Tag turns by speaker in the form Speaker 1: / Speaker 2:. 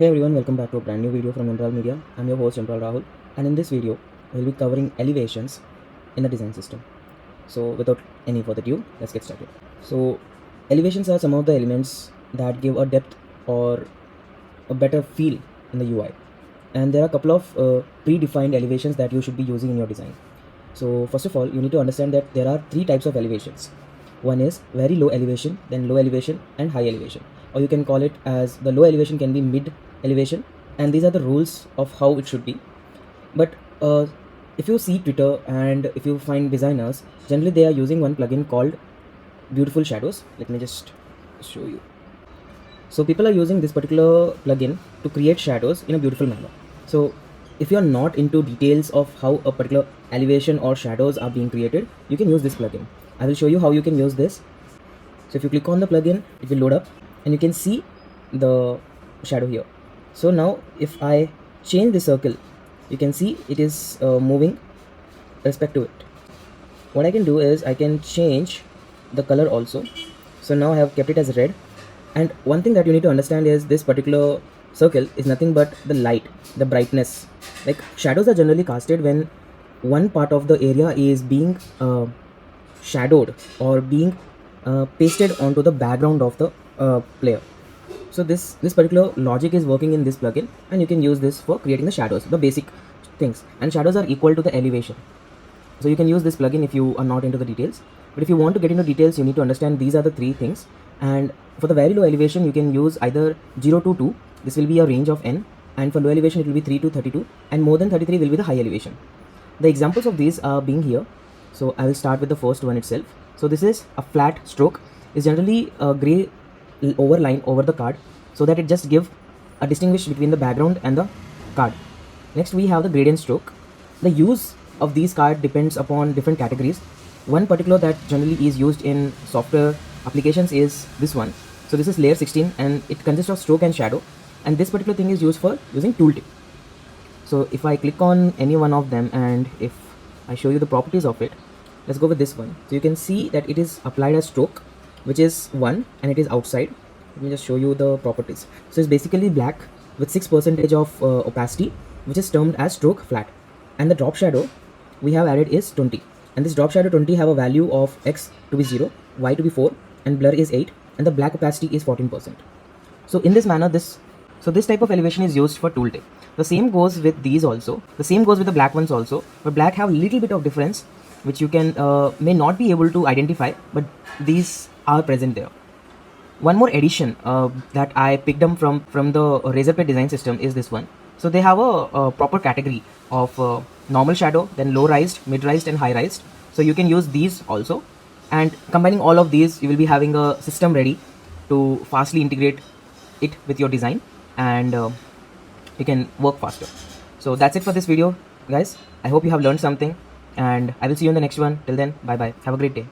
Speaker 1: Hey everyone, welcome back to a brand new video from Yamparala Media. I'm your host Rahul, and in this video, we'll be covering elevations in the design system. So, without any further ado, let's get started. So, elevations are some of the elements that give a depth or a better feel in the UI, and there are a couple of predefined elevations that you should be using in your design. So, first of all, you need to understand that there are three types of elevations. One is very low elevation, then low elevation, and high elevation, or you can call it as the low elevation can be mid elevation, and these are the rules of how it should be. But if you see Twitter and if you find designers, generally they are using one plugin called Beautiful Shadows. Let me just show you. So people are using this particular plugin to create shadows in a beautiful manner. So if you are not into details of how a particular elevation or shadows are being created, you can use this plugin. I will show you how you can use this. So if you click on the plugin, it will load up and you can see the shadow here. So now if I change the circle, you can see it is moving respect to it. What I can do is I can change the color also. So now I have kept it as red. And one thing that you need to understand is this particular circle is nothing but the light, the brightness. Like shadows are generally casted when one part of the area is being shadowed or being pasted onto the background of the player. So this particular logic is working in this plugin, and you can use this for creating the shadows, the basic things. And shadows are equal to the elevation. So you can use this plugin if you are not into the details. But if you want to get into details, you need to understand these are the three things. And for the very low elevation, you can use either 0 to 2. This will be a range of n. And for low elevation, it will be 3 to 32. And more than 33 will be the high elevation. The examples of these are being here. So I will start with the first one itself. So this is a flat stroke. It's generally a gray overline over the card, so that it just give a distinguish between the background and the card. Next we have the gradient stroke. The use of these cards depends upon different categories. One particular that generally is used in software applications is this one. So this is layer 16 and it consists of stroke and shadow, and this particular thing is used for using tooltip. So if I click on any one of them and if I show you the properties of it, let's go with this one. So you can see that it is applied as stroke, which is 1, and it is outside. Let me just show you the properties. So it's basically black with 6% of opacity, which is termed as stroke flat. And the drop shadow we have added is 20. And this drop shadow 20 have a value of x to be 0, y to be 4, and blur is 8, and the black opacity is 14%. So in this manner, this type of elevation is used for tooltip. The same goes with these also. The same goes with the black ones also. But black have little bit of difference, which you can may not be able to identify, but these are present there. One more addition that I picked up from the Razorpay design system is this one. So they have a proper category of normal shadow, then low rised, mid rised, and high rised. So you can use these also, and combining all of these, you will be having a system ready to fastly integrate it with your design, and you can work faster. So that's it for this video, guys. I hope you have learned something, and I will see you in the next one. Till then, bye bye. Have a great day.